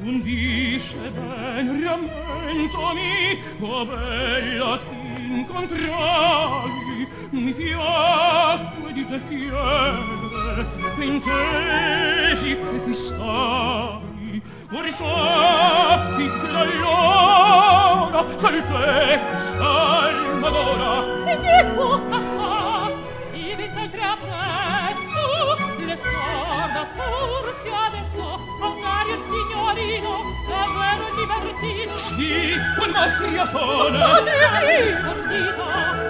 Undisce ben rammentomi, oh bella t'incontrai, mi piacque di te chiedere, intesi che qui stai, ora sappi che l'allora salvezza d'ora. E Dio, ivi t'altre appresso, le sorda forse adesso, a Mario il signorino, davvero libertino. Sì, con mostria sola. Madre sordita,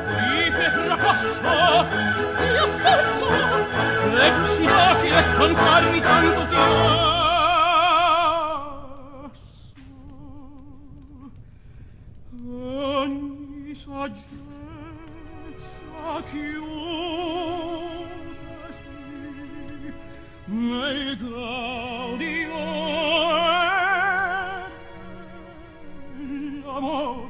qui che fracassa, io saggio, e così facile non farmi tanto chiasso. Ogni saggezza chiudesi nel gaudio l'amore.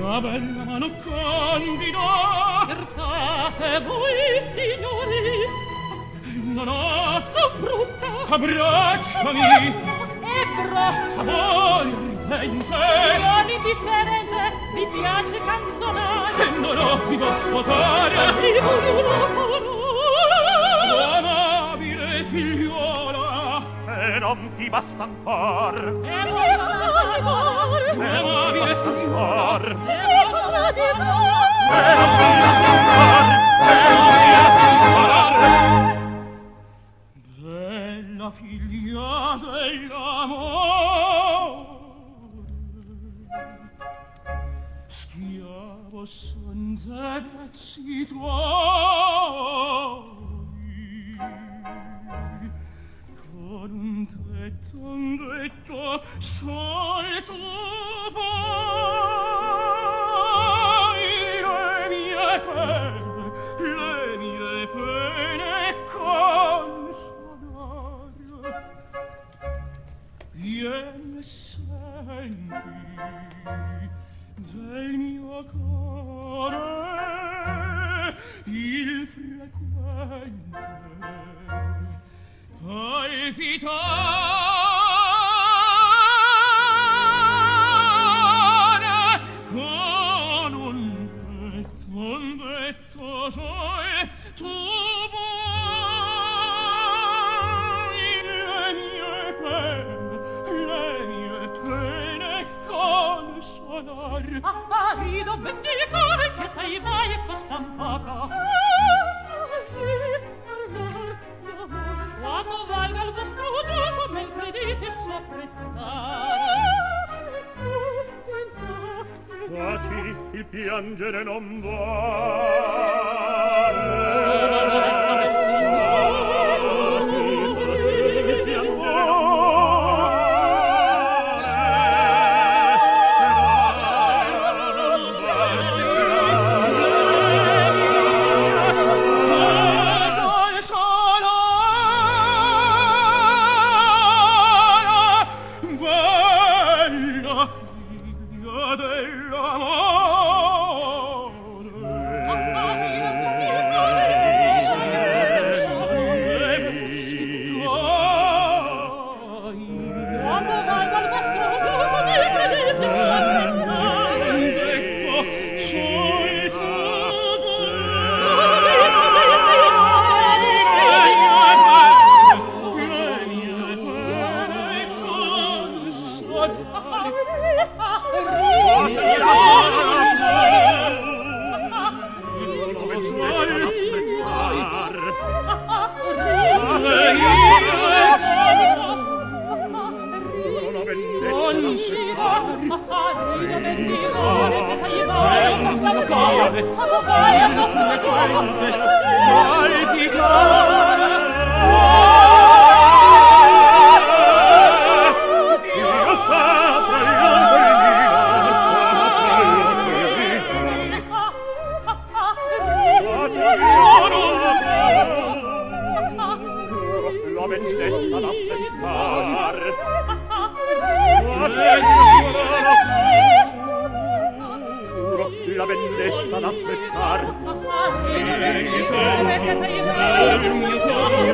La bella mano candida, scherzate voi signori, non ho son brutta, abbracciami, ebro, amore ardente, non indifferente, mi piace canzonare, e non ho chi può sposare. Amabile figliuola, e non ti basta ancor. Amabile figliuola, e non ti basta ancor. Bella figlia dell'amore, schiavo son dei pezzi tuoi, con un detto sol tu puoi le mie pene consolare. Vieni e senti del mio cuore il frequente palpitare con un detto sol tu vuoi le mie pene consolar. rido ben dicore che t'hai mai costan poco. Sì, quando valga il vostro gioco, me il credite sopprezzare. Taci, il piangere non vale. Sono ammazza del Signore. Il piangere non la vendetta d'affrettar e mi sembra che il mio cuore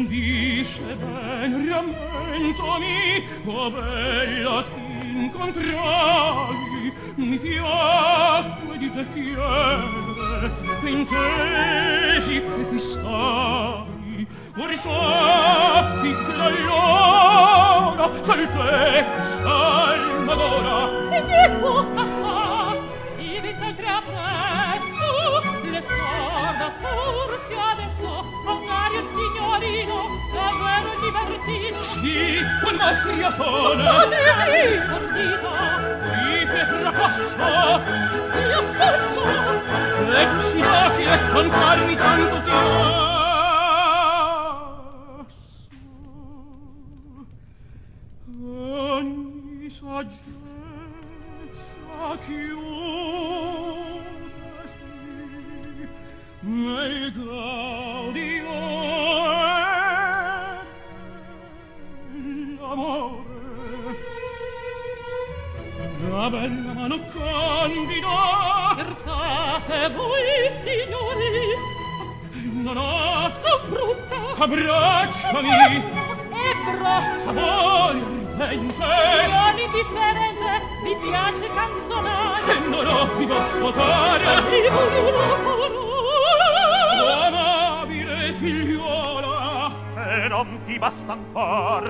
Dice ben, rammentami, oh bella, t'incontrai, mi piacque di te chiedere, intesi che qui stai, ora sappi che l'allora salvezza il madora. E Dio, ivi t'altra presso, le sorda forse adesso, a Mario il signorino, davvero divertito. Sì, con mostria sola. Madre sordito, Qui che fracascia, io sorgio. e tu si baci e con farmi tanto chiasso. Ogni saggezza chiudesi nel gaudio l'amore. La bella mano candida, Scherzate voi, signori, non ho son brutta. abbracciami, Ebbro, ardente, non indifferente, mi piace canzonare. e non ho più da sposare. Mi voglio l'amore. Amabile figliuola, e non ti basta ancor.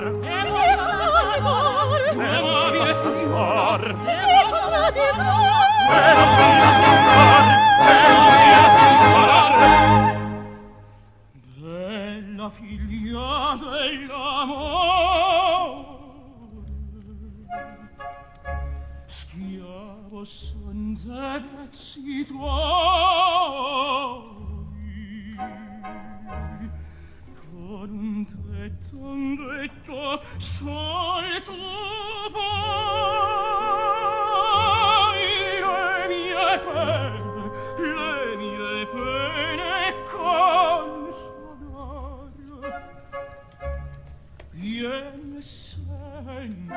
Amabile figliuola, e non ti basta ancor. Bella figlia dell'amore, schiavo son dei prezzi tuoi, con un tetto sol tu puoi le mie pene consolare. Vieni e senti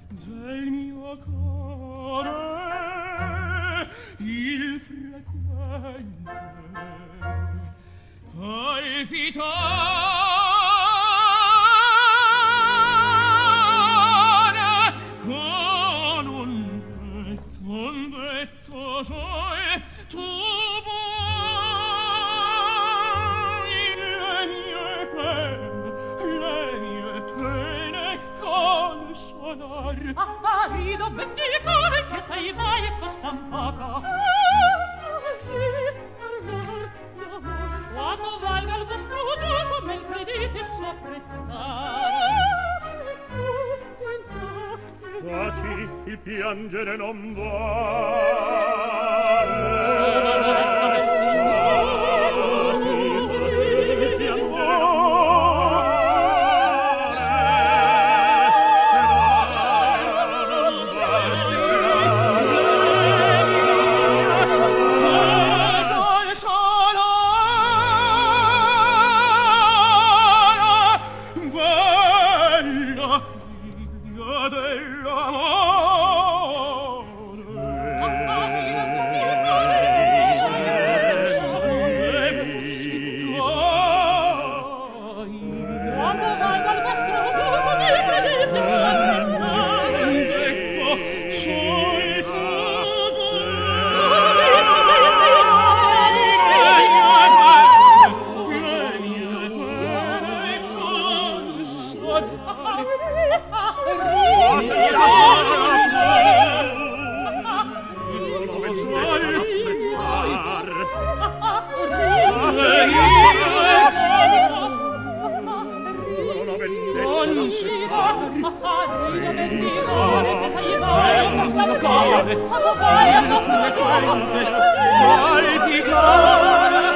del mio cuore il frequente palpitare con un detto sol tu vuoi le mie pene consolar. Rido benedicare che t'hai mai costan poco. Quanto valga il vostro gioco, me il credete so apprezzare. Taci, il piangere non vale. Sono verso del Signore. Il piangere non Quanto valga il vostro gioco, me il credete so apprezzare. Ecco, palpitare